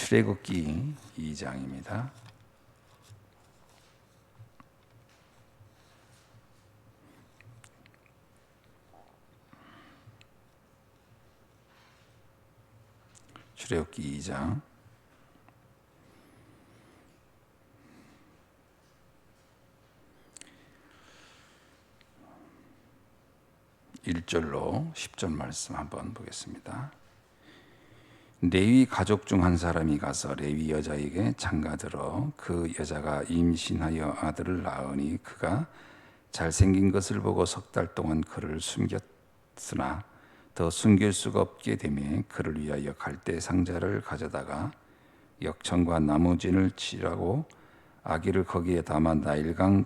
출애굽기 2장입니다. 출애굽기 2장 1절로 10절 말씀 한번 보겠습니다. 레위 가족 중 한 사람이 가서 레위 여자에게 장가들어 그 여자가 임신하여 아들을 낳으니 그가 잘생긴 것을 보고 석 달 동안 그를 숨겼으나 더 숨길 수가 없게 되매 그를 위하여 갈대 상자를 가져다가 역청과 나무진을 치라고 아기를 거기에 담아 나일강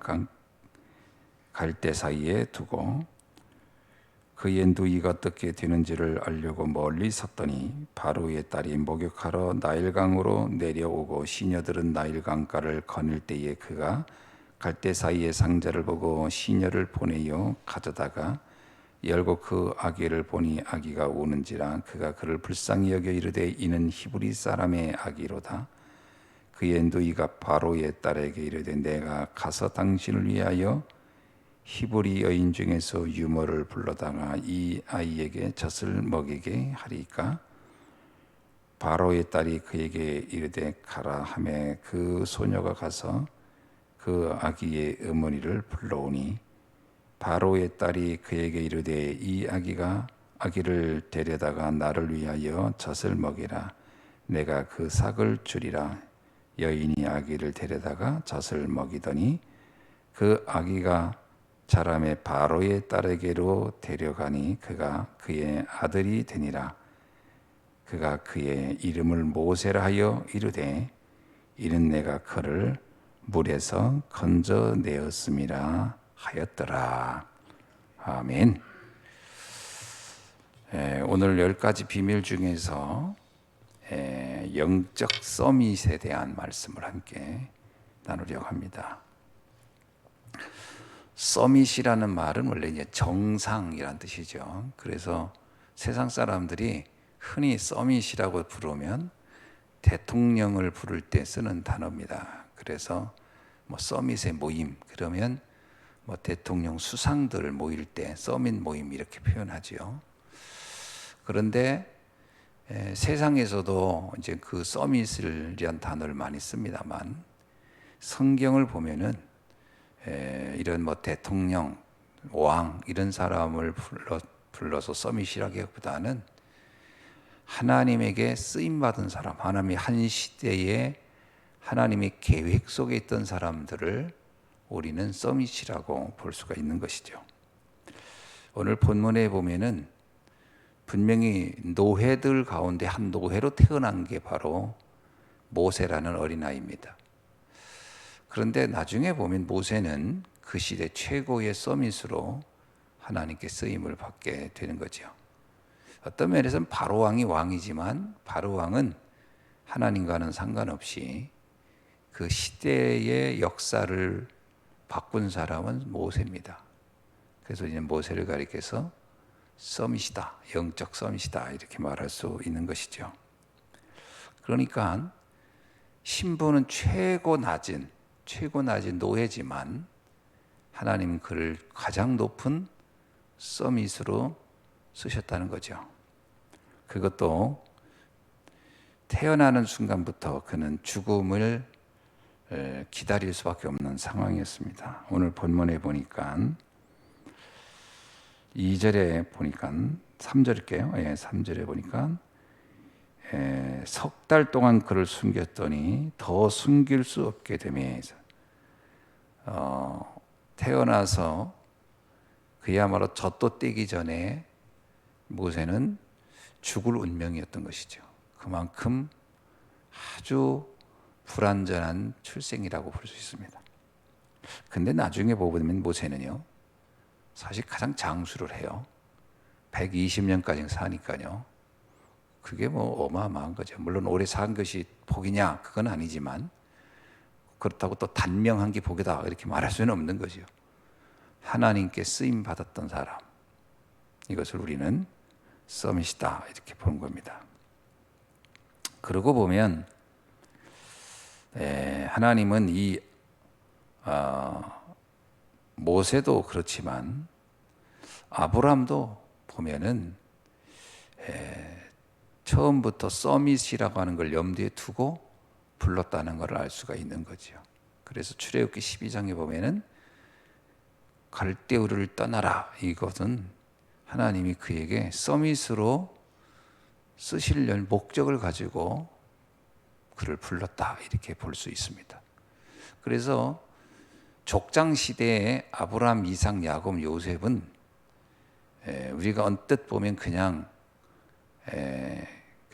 갈대 사이에 두고 그의 누이가 어떻게 되는지를 알려고 멀리 섰더니 바로의 딸이 목욕하러 나일강으로 내려오고 시녀들은 나일강가를 거닐 때에 그가 갈대 사이의 상자를 보고 시녀를 보내어 가져다가 열고 그 아기를 보니 아기가 우는지라 그가 그를 불쌍히 여겨 이르되 이는 히브리 사람의 아기로다. 그의 누이가 바로의 딸에게 이르되 내가 가서 당신을 위하여 히브리 여인 중에서 유모를 불러다가 이 아이에게 젖을 먹이게 하리까? 바로의 딸이 그에게 이르되 가라 하매 그 소녀가 가서 그 아기의 어머니를 불러오니 바로의 딸이 그에게 이르되 이 아기를 데려다가 나를 위하여 젖을 먹이라. 내가 그 삭을 주리라. 여인이 아기를 데려다가 젖을 먹이더니 그 아기가 자라매 바로의 딸에게로 데려가니 그가 그의 아들이 되니라. 그가 그의 이름을 모세라 하여 이르되 이는 내가 그를 물에서 건져내었음이라 하였더라. 아멘. 오늘 10가지 비밀 중에서 영적 서밋에 대한 말씀을 함께 나누려고 합니다. 서밋이라는 말은 원래 이제 정상이란 뜻이죠. 그래서 세상 사람들이 흔히 서밋이라고 부르면 대통령을 부를 때 쓰는 단어입니다. 그래서 뭐 서밋의 모임 그러면 뭐 대통령 수상들 모일 때 서밋 모임 이렇게 표현하죠. 그런데 세상에서도 이제 그 서밋이란 단어를 많이 씁니다만 성경을 보면은 이런 뭐 대통령, 왕 이런 사람을 불러서 서밋이라기보다는 하나님에게 쓰임 받은 사람, 하나님이 한 시대에 하나님의 계획 속에 있던 사람들을 우리는 서밋이라고 볼 수가 있는 것이죠. 오늘 본문에 보면은 분명히 노회들 가운데 한 노회로 태어난 게 바로 모세라는 어린아이입니다. 그런데 나중에 보면 모세는 그 시대 최고의 서밋으로 하나님께 쓰임을 받게 되는 거죠. 어떤 면에서는 바로왕이 왕이지만 바로왕은 하나님과는 상관없이 그 시대의 역사를 바꾼 사람은 모세입니다. 그래서 이제 모세를 가리켜서 서밋이다, 영적 서밋이다 이렇게 말할 수 있는 것이죠. 그러니까 신분은 최고 낮은 노예지만 하나님은 그를 가장 높은 서밋으로 쓰셨다는 거죠. 그것도 태어나는 순간부터 그는 죽음을 기다릴 수밖에 없는 상황이었습니다. 오늘 본문에 보니까 2절에 보니까 3절일게요. 3절에 보니까 석 달 동안 그를 숨겼더니 더 숨길 수 없게 되매 태어나서 그야말로 젖도 떼기 전에 모세는 죽을 운명이었던 것이죠. 그만큼 아주 불완전한 출생이라고 볼 수 있습니다. 근데 나중에 보면 모세는요 사실 가장 장수를 해요. 120년까지 사니까요. 그게 뭐 어마어마한 거죠. 물론 오래 산 것이 복이냐 그건 아니지만 그렇다고 또 단명한 게 복이다 이렇게 말할 수는 없는 거죠. 하나님께 쓰임 받았던 사람, 이것을 우리는 서밋이다 이렇게 보는 겁니다. 그러고 보면 하나님은 이 모세도 그렇지만 아브라함도 보면은 처음부터 서밋이라고 하는 걸 염두에 두고 불렀다는 것을 알 수가 있는 거죠. 그래서 출애굽기 12장에 보면은 갈대우를 떠나라, 이것은 하나님이 그에게 서밋으로 쓰실 목적을 가지고 그를 불렀다, 이렇게 볼 수 있습니다. 그래서 족장 시대에 아브라함, 이삭, 야곱, 요셉은 우리가 언뜻 보면 그냥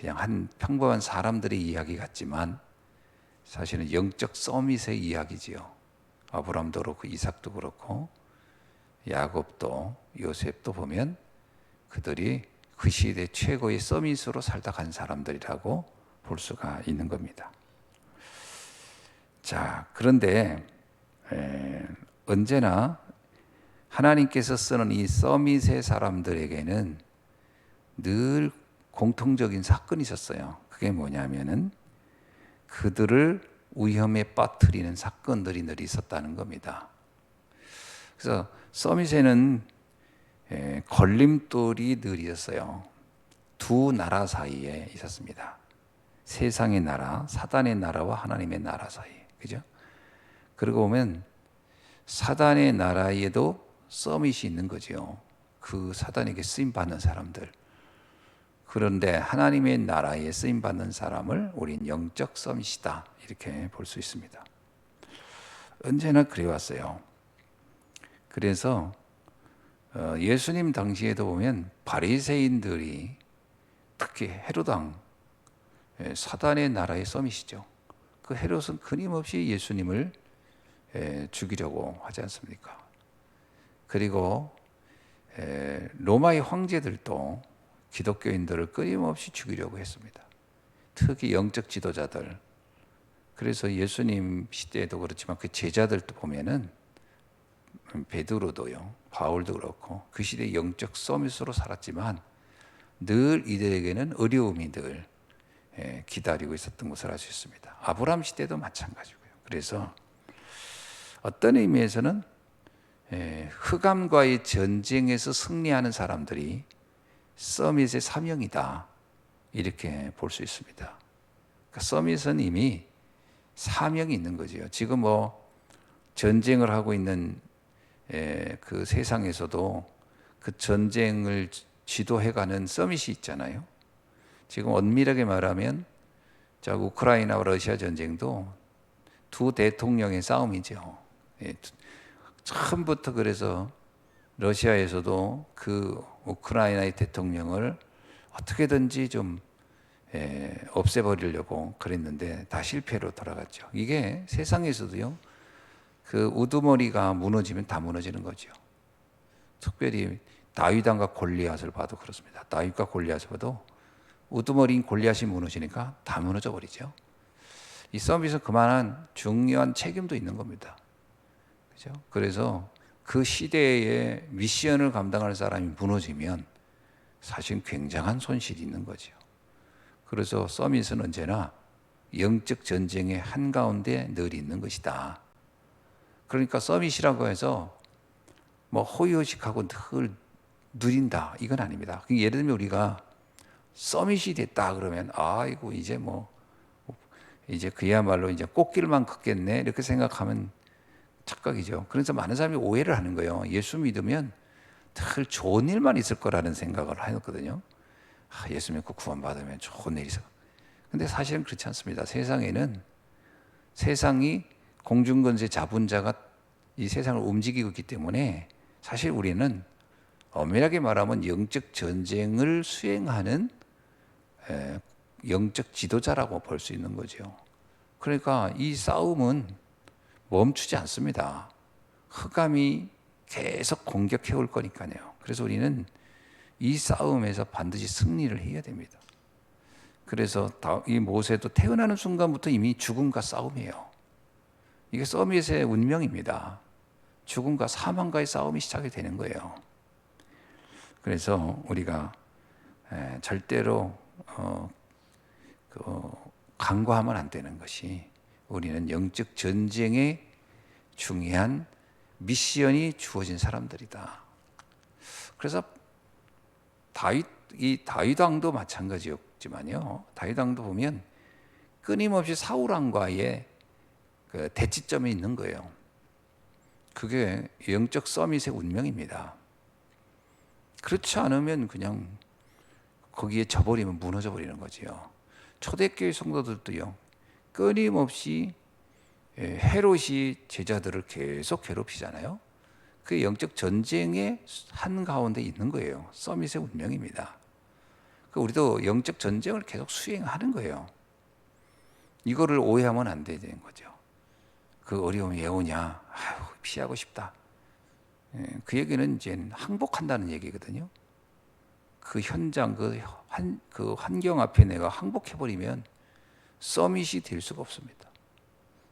한 평범한 사람들의 이야기 같지만 사실은 영적 서밋의 이야기지요. 아브라함도 그렇고 이삭도 그렇고 야곱도 요셉도 보면 그들이 그 시대 최고의 서밋으로 살다 간 사람들이라고 볼 수가 있는 겁니다. 자, 그런데 언제나 하나님께서 쓰는 이 서밋의 사람들에게는 늘 공통적인 사건이 있었어요. 그게 뭐냐면은 그들을 위험에 빠뜨리는 사건들이 늘 있었다는 겁니다. 그래서 서밋에는 걸림돌이 늘 있었어요. 두 나라 사이에 있었습니다. 세상의 나라, 사단의 나라와 하나님의 나라 사이. 그죠? 그러고 보면 사단의 나라에도 서밋이 있는 거죠. 그 사단에게 쓰임 받는 사람들. 그런데 하나님의 나라에 쓰임 받는 사람을 우린 영적 서밋이다, 이렇게 볼 수 있습니다. 언제나 그래 왔어요. 그래서 예수님 당시에도 보면 바리새인들이 특히 헤롯 왕, 사단의 나라의 서밋이죠. 그 헤롯은 끊임없이 예수님을 죽이려고 하지 않습니까? 그리고 로마의 황제들도 기독교인들을 끊임없이 죽이려고 했습니다. 특히 영적 지도자들. 그래서 예수님 시대에도 그렇지만 그 제자들도 보면은 베드로도요, 바울도 그렇고 그 시대 영적 서밋으로 살았지만 늘 이들에게는 어려움이 늘 기다리고 있었던 것을 알 수 있습니다. 아브라함 시대도 마찬가지고요. 그래서 어떤 의미에서는 흑암과의 전쟁에서 승리하는 사람들이 서밋의 사명이다, 이렇게 볼 수 있습니다. 그러니까 서밋은 이미 사명이 있는 거죠. 지금 뭐 전쟁을 하고 있는 그 세상에서도 그 전쟁을 지도해가는 서밋이 있잖아요. 지금 엄밀하게 말하면 자, 우크라이나와 러시아 전쟁도 두 대통령의 싸움이죠. 처음부터 그래서 러시아에서도 그 우크라이나의 대통령을 어떻게든지 좀 없애버리려고 그랬는데 다 실패로 돌아갔죠. 이게 세상에서도요, 그 우두머리가 무너지면 다 무너지는 거죠. 특별히 다윗왕과 골리앗을 봐도 그렇습니다. 다윗과 골리앗을 봐도 우두머리인 골리앗이 무너지니까 다 무너져 버리죠. 이 서밋은 그만한 중요한 책임도 있는 겁니다. 그죠? 그래서 그 시대의 미션을 감당할 사람이 무너지면 사실 굉장한 손실이 있는 거죠. 그래서 서밋은 언제나 영적 전쟁의 한가운데 늘 있는 것이다. 그러니까 서밋이라고 해서 뭐 호의호식하고 늘 누린다, 이건 아닙니다. 예를 들면 우리가 서밋이 됐다 그러면 아이고 이제 그야말로 이제 꽃길만 걷겠네, 이렇게 생각하면 착각이죠. 그래서 많은 사람이 오해를 하는 거예요. 예수 믿으면 늘 좋은 일만 있을 거라는 생각을 하거든요. 예수 믿고 구원받으면 좋은 일이 있어. 근데 사실은 그렇지 않습니다. 세상에는 세상이 공중권세 자본자가 이 세상을 움직이고 있기 때문에 사실 우리는 엄밀하게 말하면 영적 전쟁을 수행하는 영적 지도자라고 볼 수 있는 거죠. 그러니까 이 싸움은 멈추지 않습니다. 흑암이 계속 공격해 올 거니까요. 그래서 우리는 이 싸움에서 반드시 승리를 해야 됩니다. 그래서 이 모세도 태어나는 순간부터 이미 죽음과 싸움이에요. 이게 서밋의 운명입니다. 죽음과 사망과의 싸움이 시작이 되는 거예요. 그래서 우리가 절대로 간과하면 안 되는 것이 우리는 영적 전쟁에 중요한 미션이 주어진 사람들이다. 그래서 다윗 왕도 마찬가지였지만요. 다윗 왕도 보면 끊임없이 사울 왕과의 그 대치점에 있는 거예요. 그게 영적 서밋의 운명입니다. 그렇지 않으면 그냥 거기에 져버리면 무너져 버리는 거지요. 초대교회 성도들도요, 끊임없이 헤롯이 제자들을 계속 괴롭히잖아요. 그 영적 전쟁의 한 가운데 있는 거예요. 서밋의 운명입니다. 우리도 영적 전쟁을 계속 수행하는 거예요. 이거를 오해하면 안 되는 거죠. 그 어려움이 왜 오냐? 아유, 피하고 싶다. 그 얘기는 이제 항복한다는 얘기거든요. 그 현장, 그 환경 앞에 내가 항복해버리면 서밋이 될 수가 없습니다.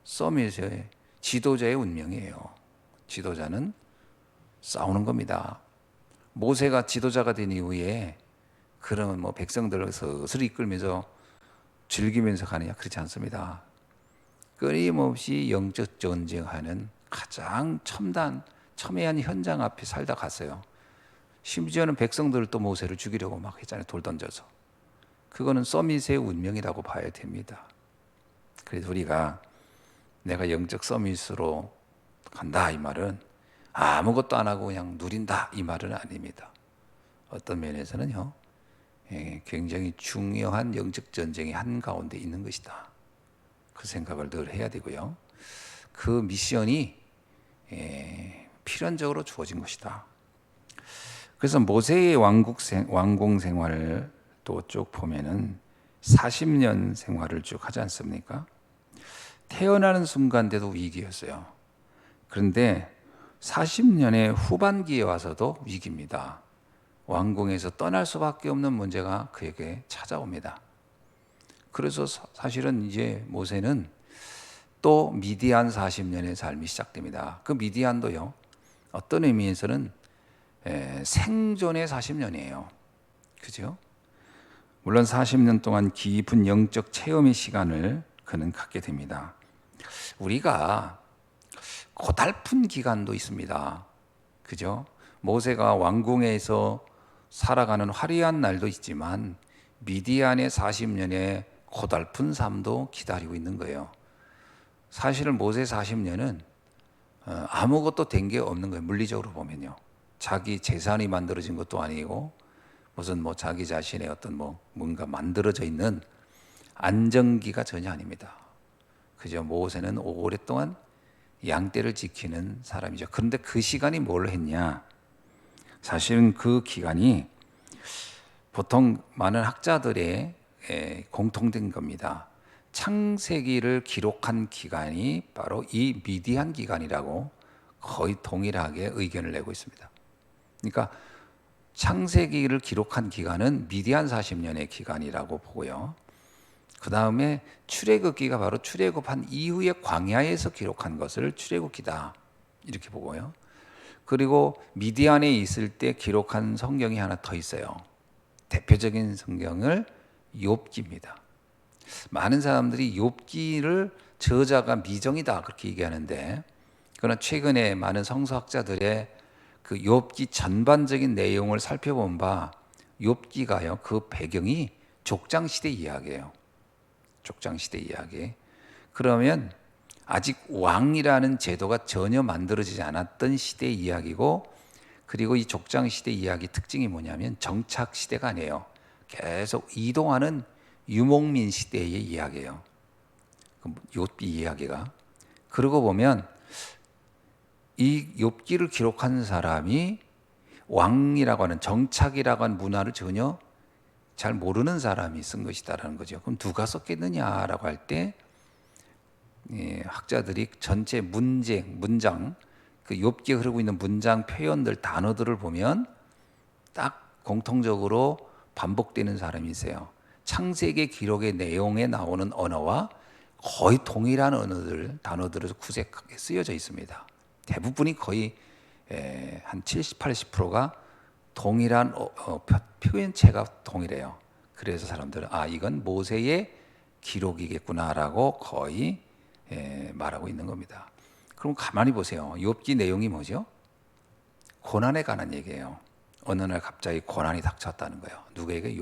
서밋의 지도자의 운명이에요. 지도자는 싸우는 겁니다. 모세가 지도자가 된 이후에 그러면 뭐 백성들을 서서히 이끌면서 즐기면서 가느냐? 그렇지 않습니다. 끊임없이 영적 전쟁하는 가장 첨예한 현장 앞에 살다 갔어요. 심지어는 백성들을 또 모세를 죽이려고 막 했잖아요. 돌 던져서. 그거는 서밋의 운명이라고 봐야 됩니다. 그래서 우리가 내가 영적 서밋으로 간다 이 말은 아무것도 안 하고 그냥 누린다 이 말은 아닙니다. 어떤 면에서는요, 굉장히 중요한 영적 전쟁의 한가운데 있는 것이다. 그 생각을 늘 해야 되고요. 그 미션이 필연적으로 주어진 것이다. 그래서 모세의 왕궁 생활을 또 쭉 보면은 40년 생활을 쭉 하지 않습니까? 태어나는 순간대도 위기였어요. 그런데 40년의 후반기에 와서도 위기입니다. 왕궁에서 떠날 수밖에 없는 문제가 그에게 찾아옵니다. 그래서 사실은 이제 모세는 또 미디안 40년의 삶이 시작됩니다. 그 미디안도요, 어떤 의미에서는 생존의 40년이에요. 그죠? 물론 40년 동안 깊은 영적 체험의 시간을 그는 갖게 됩니다. 우리가 고달픈 기간도 있습니다. 그죠? 모세가 왕궁에서 살아가는 화려한 날도 있지만 미디안의 40년의 고달픈 삶도 기다리고 있는 거예요. 사실은 모세 40년은 아무것도 된 게 없는 거예요. 물리적으로 보면요. 자기 재산이 만들어진 것도 아니고 무슨 뭐 자기 자신의 어떤 뭔가 만들어져 있는 안정기가 전혀 아닙니다. 그죠? 모세는 오랫동안 양떼를 지키는 사람이죠. 그런데 그 시간이 뭘 했냐? 사실은 그 기간이 보통 많은 학자들의 공통된 겁니다. 창세기를 기록한 기간이 바로 이 미디안 기간이라고 거의 동일하게 의견을 내고 있습니다. 그러니까 창세기를 기록한 기간은 미디안 40년의 기간이라고 보고요. 그 다음에 출애굽기가 바로 출애굽한 이후에 광야에서 기록한 것을 출애굽기다 이렇게 보고요. 그리고 미디안에 있을 때 기록한 성경이 하나 더 있어요. 대표적인 성경을 욥기입니다. 많은 사람들이 욥기를 저자가 미정이다 그렇게 얘기하는데, 그러나 최근에 많은 성서학자들의 그 욥기 전반적인 내용을 살펴본 바 욥기가요, 그 배경이 족장 시대 이야기예요. 족장 시대 이야기. 그러면 아직 왕이라는 제도가 전혀 만들어지지 않았던 시대 이야기고, 그리고 이 족장 시대 이야기 특징이 뭐냐면 정착 시대가 아니에요. 계속 이동하는 유목민 시대의 이야기예요. 욥기 이야기가. 그러고 보면 이 욥기를 기록한 사람이 왕이라고 하는 정착이라고 하는 문화를 전혀 잘 모르는 사람이 쓴 것이다라는 거죠. 그럼 누가 썼겠느냐라고 할 때 학자들이 전체 문장, 그 욥기에 흐르고 있는 문장 표현들, 단어들을 보면 딱 공통적으로 반복되는 사람이 있어요. 창세기 기록의 내용에 나오는 언어와 거의 동일한 단어들에서 구색하게 쓰여져 있습니다. 대부분이 거의 한 70, 80%가 동일한 표현체가 동일해요. 그래서 사람들은 이건 모세의 기록이겠구나라고 거의 말하고 있는 겁니다. 그럼 가만히 보세요. 욥기 내용이 뭐죠? 고난에 관한 얘기예요. 어느 날 갑자기 고난이 닥쳤다는 거예요. 누구에게?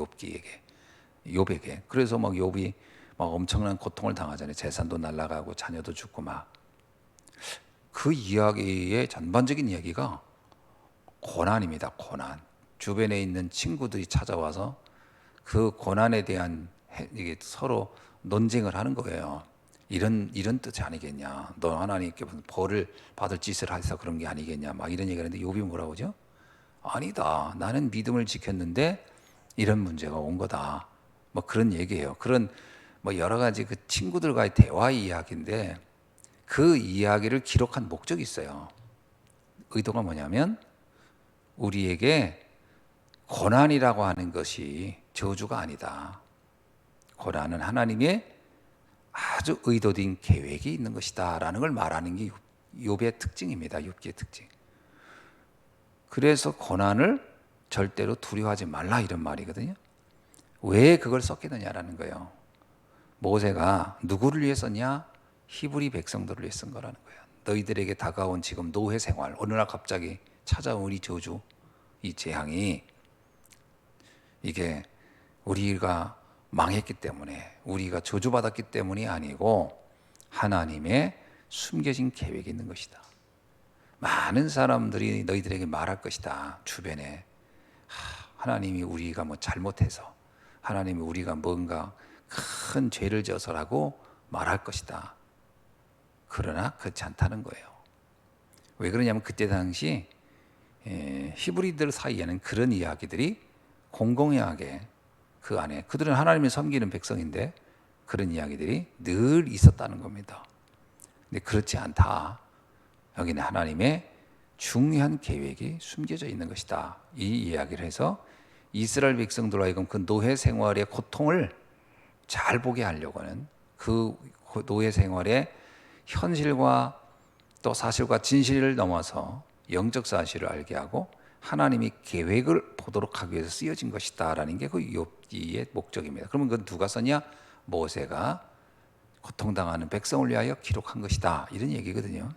욥에게. 그래서 막 욥이 막 엄청난 고통을 당하잖아요. 재산도 날아가고 자녀도 죽고 막. 그 이야기의 전반적인 이야기가 고난입니다. 고난. 주변에 있는 친구들이 찾아와서 그 고난에 대한 이게 서로 논쟁을 하는 거예요. 이런 뜻이 아니겠냐. 너 하나님께 무슨 벌을 받을 짓을 해서 그런 게 아니겠냐. 막 이런 얘기를 하는데 욥이 뭐라고 하죠? 아니다. 나는 믿음을 지켰는데 이런 문제가 온 거다. 뭐 그런 얘기예요. 그런 뭐 여러 가지 그 친구들과의 대화 이야기인데 그 이야기를 기록한 목적이 있어요. 의도가 뭐냐면 우리에게 고난이라고 하는 것이 저주가 아니다. 고난은 하나님의 아주 의도된 계획이 있는 것이다라는 걸 말하는 게 욥의 특징입니다. 욥기의 특징. 그래서 고난을 절대로 두려워하지 말라 이런 말이거든요. 왜 그걸 썼겠느냐라는 거예요. 모세가 누구를 위해 썼냐? 히브리 백성들을 위해 쓴 거라는 거예요. 너희들에게 다가온 지금 노예 생활, 어느 날 갑자기 찾아온 이 저주, 이 재앙이 이게 우리가 망했기 때문에, 우리가 저주받았기 때문이 아니고 하나님의 숨겨진 계획이 있는 것이다. 많은 사람들이 너희들에게 말할 것이다. 주변에 하나님이 우리가 뭐 잘못해서, 하나님이 우리가 뭔가 큰 죄를 져서라고 말할 것이다. 그러나 그렇지 않다는 거예요. 왜 그러냐면 그때 당시 히브리들 사이에는 그런 이야기들이 공공연하게 그 안에, 그들은 하나님을 섬기는 백성인데 그런 이야기들이 늘 있었다는 겁니다. 근데 그렇지 않다. 여기는 하나님의 중요한 계획이 숨겨져 있는 것이다. 이 이야기를 해서 이스라엘 백성들로 하여금 그 노예 생활의 고통을 잘 보게 하려고 하는, 그 노예 생활의 현실과 또 사실과 진실을 넘어서 영적 사실을 알게 하고 하나님이 계획을 보도록 하기 위해서 쓰여진 것이다라는 게 그 욥기의 목적입니다. 그러면 그건 누가 썼냐? 모세가 고통당하는 백성을 위하여 기록한 것이다. 이런 얘기거든요.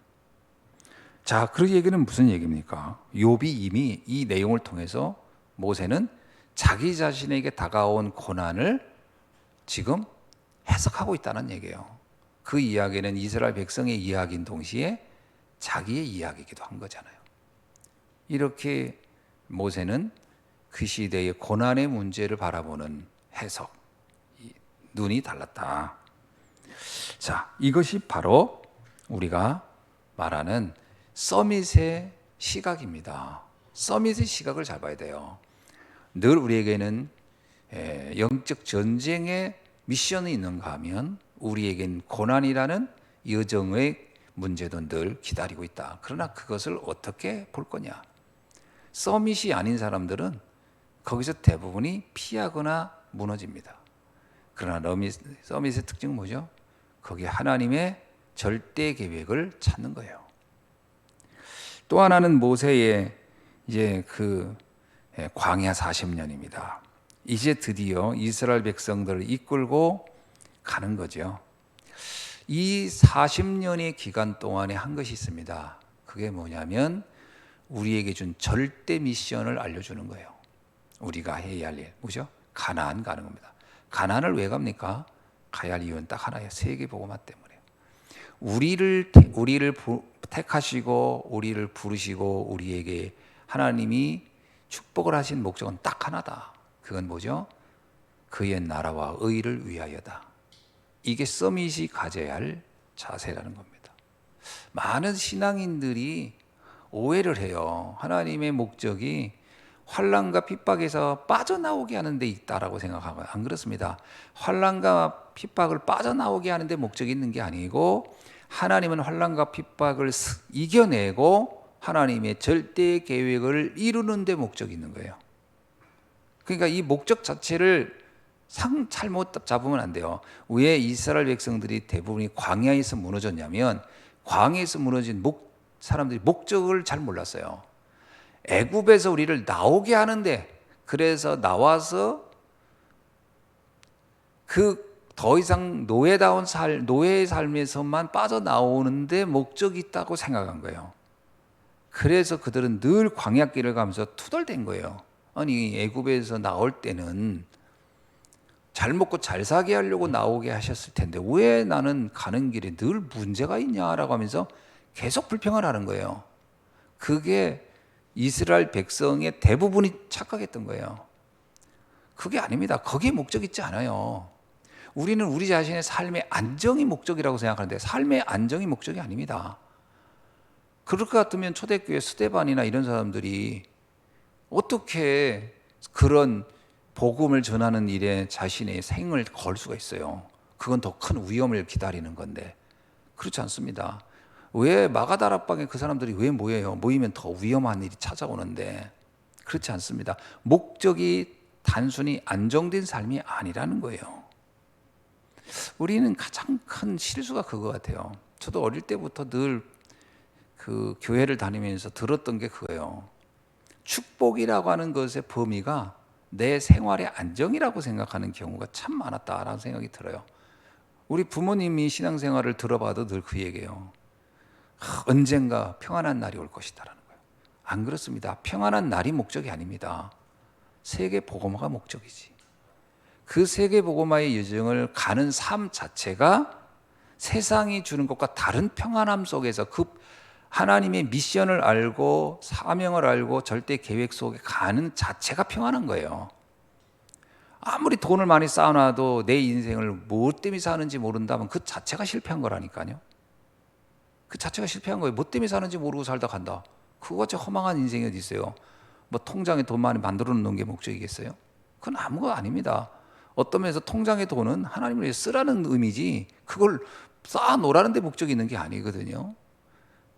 자, 그 얘기는 무슨 얘기입니까? 욥이 이미 이 내용을 통해서 모세는 자기 자신에게 다가온 고난을 지금 해석하고 있다는 얘기예요. 그 이야기는 이스라엘 백성의 이야기인 동시에 자기의 이야기이기도 한 거잖아요. 이렇게 모세는 그 시대의 고난의 문제를 바라보는 해석, 눈이 달랐다. 자, 이것이 바로 우리가 말하는 서밋의 시각입니다. 서밋의 시각을 잘 봐야 돼요. 늘 우리에게는 영적 전쟁의 미션이 있는가 하면 우리에겐 고난이라는 여정의 문제도 늘 기다리고 있다. 그러나 그것을 어떻게 볼 거냐? 서밋이 아닌 사람들은 거기서 대부분이 피하거나 무너집니다. 그러나 서밋의 특징은 뭐죠? 거기에 하나님의 절대 계획을 찾는 거예요. 또 하나는 모세의 이제 그 광야 40년입니다. 이제 드디어 이스라엘 백성들을 이끌고 가는 거죠. 이 40년의 기간 동안에 한 것이 있습니다. 그게 뭐냐면 우리에게 준 절대 미션을 알려주는 거예요. 우리가 해야 할 일, 뭐죠? 가나안 가는 겁니다. 가나안을 왜 갑니까? 가야 할 이유는 딱 하나예요. 세계복음화 때문에. 우리를 택하시고 우리를 부르시고 우리에게 하나님이 축복을 하신 목적은 딱 하나다. 그건 뭐죠? 그의 나라와 의를 위하여다. 이게 서밋이 가져야 할 자세라는 겁니다. 많은 신앙인들이 오해를 해요. 하나님의 목적이 환난과 핍박에서 빠져나오게 하는 데 있다라고 생각하고요. 안 그렇습니다. 환난과 핍박을 빠져나오게 하는 데 목적이 있는 게 아니고 하나님은 환난과 핍박을 이겨내고 하나님의 절대 계획을 이루는 데 목적이 있는 거예요. 그러니까 이 목적 자체를 잘못 잡으면 안 돼요. 왜 이스라엘 백성들이 대부분이 광야에서 무너졌냐면 광야에서 무너진 사람들이 목적을 잘 몰랐어요. 애굽에서 우리를 나오게 하는데, 그래서 나와서 그 더 이상 노예의 삶에서만 빠져나오는데 목적이 있다고 생각한 거예요. 그래서 그들은 늘 광야길을 가면서 투덜댄 거예요. 아니, 애굽에서 나올 때는 잘 먹고 잘 사게 하려고 나오게 하셨을 텐데 왜 나는 가는 길에 늘 문제가 있냐라고 하면서 계속 불평을 하는 거예요. 그게 이스라엘 백성의 대부분이 착각했던 거예요. 그게 아닙니다. 거기에 목적 있지 않아요. 우리는 우리 자신의 삶의 안정이 목적이라고 생각하는데 삶의 안정이 목적이 아닙니다. 그럴 것 같으면 초대교회 스데반이나 이런 사람들이 어떻게 그런 복음을 전하는 일에 자신의 생을 걸 수가 있어요. 그건 더 큰 위험을 기다리는 건데 그렇지 않습니다. 왜 마가다락방에 그 사람들이 왜 모여요? 모이면 더 위험한 일이 찾아오는데 그렇지 않습니다. 목적이 단순히 안정된 삶이 아니라는 거예요. 우리는 가장 큰 실수가 그거 같아요. 저도 어릴 때부터 늘 그 교회를 다니면서 들었던 게 그거예요. 축복이라고 하는 것의 범위가 내 생활의 안정이라고 생각하는 경우가 참 많았다라는 생각이 들어요. 우리 부모님이 신앙생활을 들어봐도 늘 그 얘기예요. 언젠가 평안한 날이 올 것이다라는 거예요. 안 그렇습니다. 평안한 날이 목적이 아닙니다. 세계 복음화가 목적이지. 그 세계 복음화의 여정을 가는 삶 자체가 세상이 주는 것과 다른 평안함 속에서 그 하나님의 미션을 알고 사명을 알고 절대 계획 속에 가는 자체가 평안한 거예요. 아무리 돈을 많이 쌓아놔도 내 인생을 뭐 때문에 사는지 모른다면 그 자체가 실패한 거라니까요. 그 자체가 실패한 거예요. 뭐 때문에 사는지 모르고 살다 간다. 그거같이 허망한 인생이 어디 있어요. 뭐 통장에 돈 많이 만들어 놓는 게 목적이겠어요? 그건 아무것도 아닙니다. 어떤 면에서 통장의 돈은 하나님을 위해 쓰라는 의미지 그걸 쌓아 놓으라는 데 목적이 있는 게 아니거든요.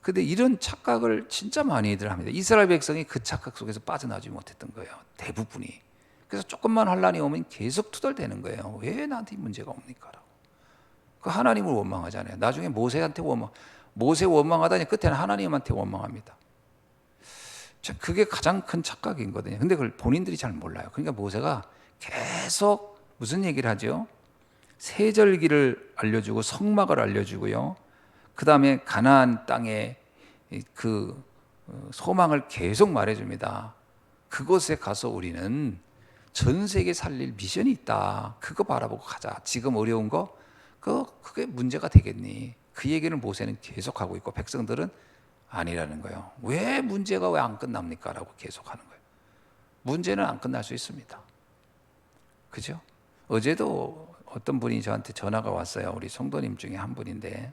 근데 이런 착각을 진짜 많이들 합니다. 이스라엘 백성이 그 착각 속에서 빠져나오지 못했던 거예요. 대부분이. 그래서 조금만 환란이 오면 계속 투덜대는 거예요. 왜 나한테 이 문제가 옵니까? 라고. 그 하나님을 원망하잖아요. 나중에 모세 원망하다니 끝에는 하나님한테 원망합니다. 그게 가장 큰 착각이거든요. 근데 그걸 본인들이 잘 몰라요. 그러니까 모세가 계속 무슨 얘기를 하죠? 세절기를 알려주고 성막을 알려주고요. 그 다음에 가나안 땅의 그 소망을 계속 말해줍니다. 그곳에 가서 우리는 전 세계 살릴 미션이 있다. 그거 바라보고 가자. 지금 어려운 거 그게 문제가 되겠니? 그 얘기를 모세는 계속하고 있고 백성들은 아니라는 거예요. 왜 문제가 왜 안 끝납니까? 라고 계속하는 거예요. 문제는 안 끝날 수 있습니다. 그죠? 어제도 어떤 분이 저한테 전화가 왔어요. 우리 성도님 중에 한 분인데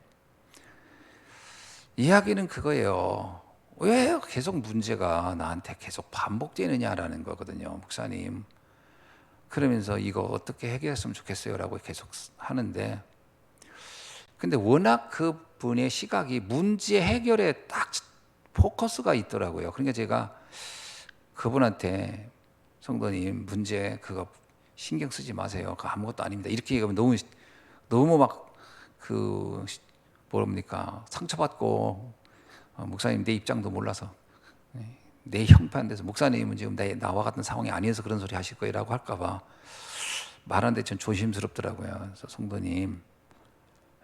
이야기는 그거예요. 왜 계속 문제가 나한테 계속 반복되느냐라는 거거든요. 목사님. 그러면서 이거 어떻게 해결했으면 좋겠어요? 라고 계속 하는데 근데 워낙 그분의 시각이 문제 해결에 딱 포커스가 있더라고요. 그러니까 제가 그분한테 성도님 문제 그거 신경 쓰지 마세요. 그거 아무것도 아닙니다. 이렇게 얘기하면 너무 막 그 뭡니까 상처받고 목사님 내 입장도 몰라서 내 형편돼서 목사님은 지금 나와 같은 상황이 아니어서 그런 소리 하실 거라고 할까봐 말하는데 전 조심스럽더라고요. 그래서 성도님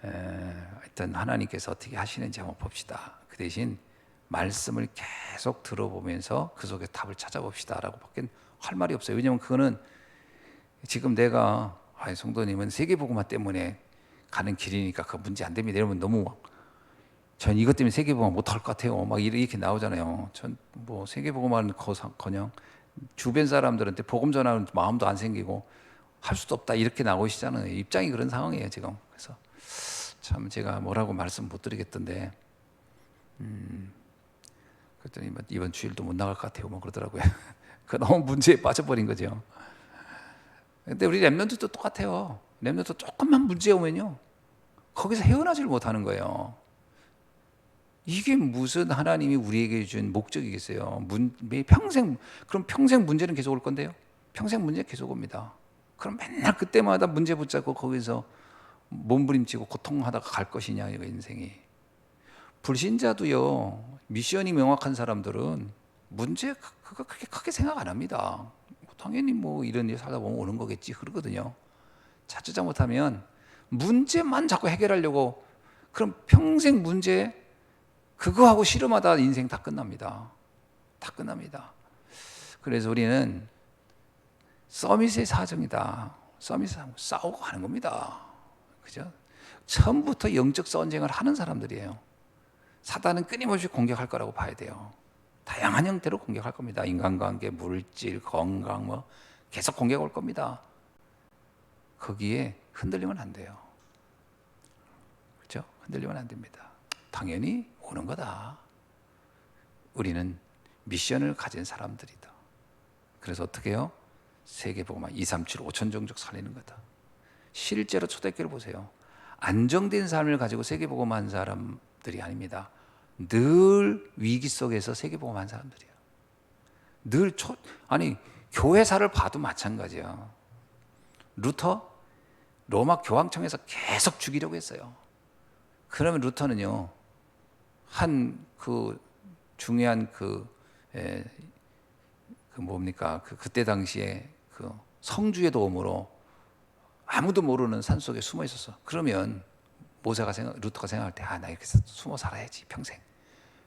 하여튼 하나님께서 어떻게 하시는지 한번 봅시다. 그 대신 말씀을 계속 들어보면서 그 속에 답을 찾아봅시다라고 밖에 할 말이 없어요. 왜냐하면 그거는 지금 내가 성도님은 세계복음화 때문에 가는 길이니까 그 문제 안 됩니다. 이러면 너무 전 이것 때문에 세계복음화 못할 것 같아요. 막 이렇게 나오잖아요. 전 뭐 세계복음화는 커녕 주변 사람들한테 복음 전하는 마음도 안 생기고 할 수도 없다 이렇게 나오시잖아요. 입장이 그런 상황이에요 지금. 그래서 참 제가 뭐라고 말씀 못 드리겠던데 그랬더니 이번 주일도 못 나갈 것 같아요. 뭐 그러더라고요. 그 너무 문제에 빠져버린 거죠. 근데 우리 렘넌트도 똑같아요. 렘넌트 조금만 문제 오면요 거기서 헤어나지를 못하는 거예요. 이게 무슨 하나님이 우리에게 준 목적이겠어요? 그럼 평생 문제는 계속 올 건데요. 평생 문제 계속 옵니다. 그럼 맨날 그때마다 문제 붙잡고 거기서 몸부림치고 고통하다가 갈 것이냐 이거 인생이. 불신자도요 미션이 명확한 사람들은 문제 그거 그렇게 크게 생각 안 합니다. 당연히 뭐 이런 일 살다 보면 오는 거겠지 그러거든요. 자칫 잘못하면 문제만 자꾸 해결하려고, 그럼 평생 문제 그거하고 씨름하다 인생 다 끝납니다. 다 끝납니다. 그래서 우리는 서밋의 사정이다. 서밋하고 싸우고 하는 겁니다. 그죠? 처음부터 영적 전쟁을 하는 사람들이에요. 사단은 끊임없이 공격할 거라고 봐야 돼요. 다양한 형태로 공격할 겁니다. 인간관계, 물질, 건강 뭐 계속 공격 올 겁니다. 거기에 흔들리면 안 돼요. 그렇죠? 흔들리면 안 됩니다. 당연히 오는 거다. 우리는 미션을 가진 사람들이다. 그래서 어떻게 해요? 세계복음화 237 5천 종족 살리는 거다. 실제로 초대교회를 보세요. 안정된 삶을 가지고 세계복음화한 사람들이 아닙니다. 늘 위기 속에서 세계복음화한 사람들이에요. 아니 교회사를 봐도 마찬가지야. 루터 로마 교황청에서 계속 죽이려고 했어요. 그러면 루터는요, 한 그 중요한 그때 당시에 그 성주의 도움으로 아무도 모르는 산 속에 숨어 있었어. 그러면 루터가 생각할 때, 나 이렇게 숨어 살아야지 평생.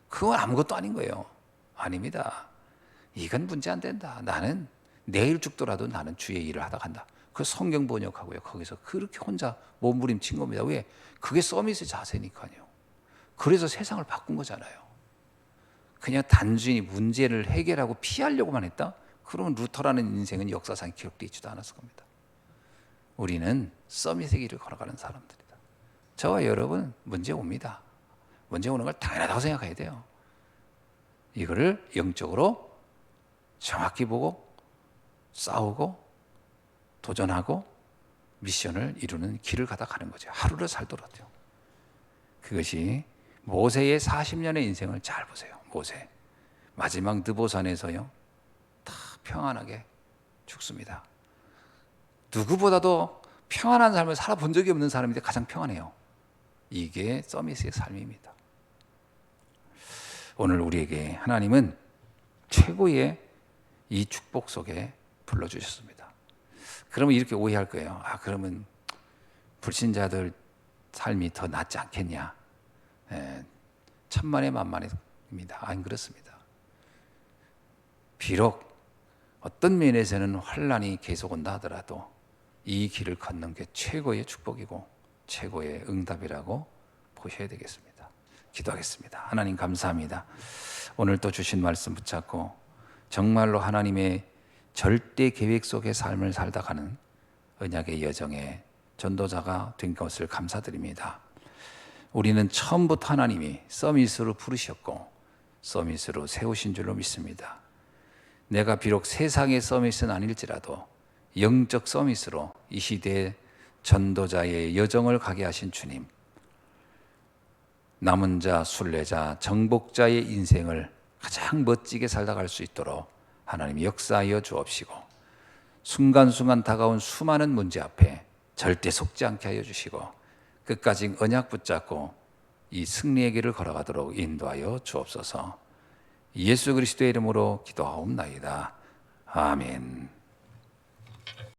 그건 아무것도 아닌 거예요. 아닙니다. 이건 문제 안 된다. 나는 내일 죽더라도 나는 주의 일을 하다 간다. 그 성경 번역하고요. 거기서 그렇게 혼자 몸부림친 겁니다. 왜? 그게 서밋의 자세니까요. 그래서 세상을 바꾼 거잖아요. 그냥 단순히 문제를 해결하고 피하려고만 했다? 그러면 루터라는 인생은 역사상에 기록되어 있지도 않았을 겁니다. 우리는 서밋의 길을 걸어가는 사람들이다. 저와 여러분 문제 옵니다. 문제 오는 걸 당연하다고 생각해야 돼요. 이거를 영적으로 정확히 보고 싸우고 도전하고 미션을 이루는 길을 가는 거죠. 하루를 살더라도요. 그것이 모세의 40년의 인생을 잘 보세요. 모세 마지막 느보산에서요 다 평안하게 죽습니다. 누구보다도 평안한 삶을 살아본 적이 없는 사람인데 가장 평안해요. 이게 서밋의 삶입니다. 오늘 우리에게 하나님은 최고의 이 축복 속에 불러주셨습니다. 그러면 이렇게 오해할 거예요. 그러면 불신자들 삶이 더 낫지 않겠냐? 천만의 만만입니다. 안 그렇습니다. 비록 어떤 면에서는 환난이 계속 온다 하더라도 이 길을 걷는 게 최고의 축복이고 최고의 응답이라고 보셔야 되겠습니다. 기도하겠습니다. 하나님 감사합니다. 오늘 또 주신 말씀 붙잡고 정말로 하나님의 절대 계획 속의 삶을 살다 가는 언약의 여정에 전도자가 된 것을 감사드립니다. 우리는 처음부터 하나님이 서밋으로 부르셨고 서밋으로 세우신 줄로 믿습니다. 내가 비록 세상의 서밋은 아닐지라도 영적 서밋으로 이 시대의 전도자의 여정을 가게 하신 주님, 남은 자, 순례자, 정복자의 인생을 가장 멋지게 살다 갈 수 있도록 하나님 역사하여 주옵시고, 순간순간 다가온 수많은 문제 앞에 절대 속지 않게 하여 주시고 끝까지 언약 붙잡고 이 승리의 길을 걸어가도록 인도하여 주옵소서. 예수 그리스도의 이름으로 기도하옵나이다. 아멘.